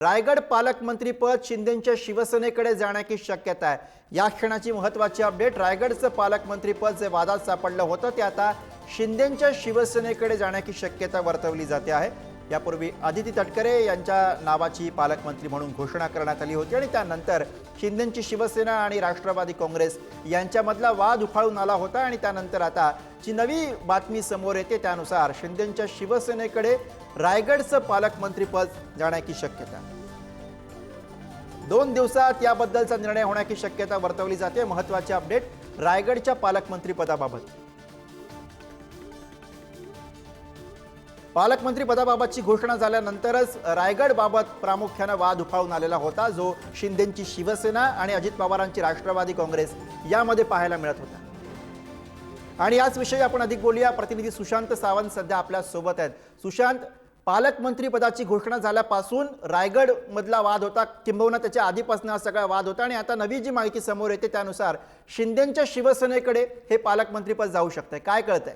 रायगड पालकमंत्री पद शिंदेंच्या शिवसेनेकडे जाण्याची शक्यता आहे। या क्षणाची महत्त्वाची अपडेट, रायगडचं पालकमंत्री पद जे वादात सापडलं होतं ते आता शिंदेंच्या शिवसेनेकडे जाण्याची शक्यता वर्तवली जाते आहे। यापूर्वी आदिती तटकरे यांच्या नावाची पालकमंत्री म्हणून घोषणा करण्यात आली होती आणि त्यानंतर शिंदेंची शिवसेना आणि राष्ट्रवादी काँग्रेस यांच्यामधला वाद उफाळून आला होता आणि त्यानंतर आता जी नवी बातमी समोर येते त्यानुसार शिंदेंच्या शिवसेनेकडे रायगडचं पालकमंत्री पद जाण्याची शक्यता 2 दिवसात याबद्दलचा निर्णय होण्याची शक्यता वर्तवली जाते। महत्त्वाची अपडेट रायगडच्या पालकमंत्री पदाबाबत। पालकमंत्री पदाबाबतची घोषणा झाल्यानंतरच रायगड बाबत प्रामुख्याने वाद उफाळून आलेला होता, जो शिंदेंची शिवसेना आणि अजित पवारांची राष्ट्रवादी काँग्रेस यामध्ये पाहायला मिळत होता। आणि याच विषयी आपण अधिक बोलूया। प्रतिनिधी सुशांत सावंत सध्या आपल्या सोबत आहेत। सुशांत, पालकमंत्री पदाची घोषणा झाल्यापासून रायगड मधला वाद होता, किंबहुना त्याच्या आधीपासून हा सगळा वाद होता आणि आता नवी जी माहिती समोर येते त्यानुसार शिंदेंच्या शिवसेनेकडे हे पालकमंत्री पद जाऊ शकते, काय कळतंय?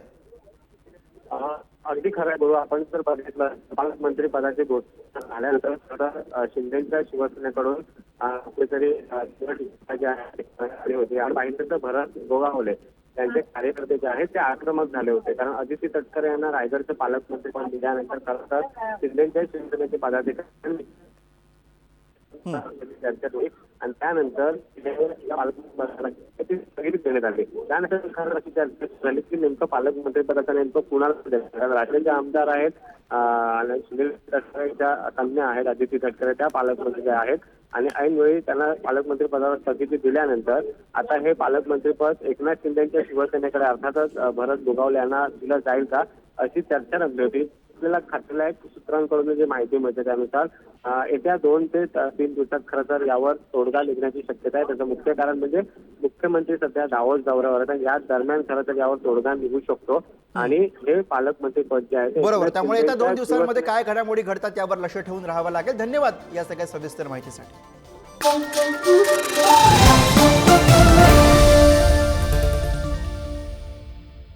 अगदी खरं बोलू आपण जर बघितलं पालकमंत्री पदाची घोषणा झाल्यानंतर शिंदेच्या शिवसेनेकडून कुठेतरी आली होती आणि पाहिलं तर भरत गोगावले त्यांचे कार्यकर्ते जे आहेत ते आक्रमक झाले होते, कारण आदिती तटकरे यांना रायगडचे पालकमंत्री पद दिल्यानंतर खरं तर शिंदेच्या शिवसेनेचे पदाधिकारी चर्चा होईल आणि त्यानंतर स्थगित देण्यात आली। त्यानंतर खरं अशी चर्चा झाली की नेमकं पालकमंत्री पदाचा नेमकं कुणाला द्यायचं, कारण राज्याचे आमदार आहेत सुनील तटकरेच्या कन्या आहेत आदिती तटकरे, त्या पालकमंत्री आहेत आणि ऐनवेळी त्यांना पालकमंत्री पदावर स्थगिती दिल्यानंतर आता हे पालकमंत्री पद एकनाथ शिंदेच्या शिवसेनेकडे अर्थातच भरत गोगावले यांना दिलं जाईल का अशी चर्चा रंगली होती। आपल्याला खात्याला सूत्रांकडून जी माहिती मिळते त्यानुसार येत्या 2 ते 3 दिवसात खरं तर यावर तोडगा निघण्याची शक्यता आहे। त्याचं मुख्य कारण म्हणजे मुख्यमंत्री सध्या दावोस दौऱ्यावर आहेत, या दरम्यान खरं तर यावर तोडगा निघू शकतो आणि हे पालकमंत्री पद जे आहे बरोबर। त्यामुळे येत्या 2 दिवसांमध्ये काय घडामोडी घडतात यावर लक्ष ठेवून राहावं लागेल। धन्यवाद या सगळ्या सविस्तर माहितीसाठी।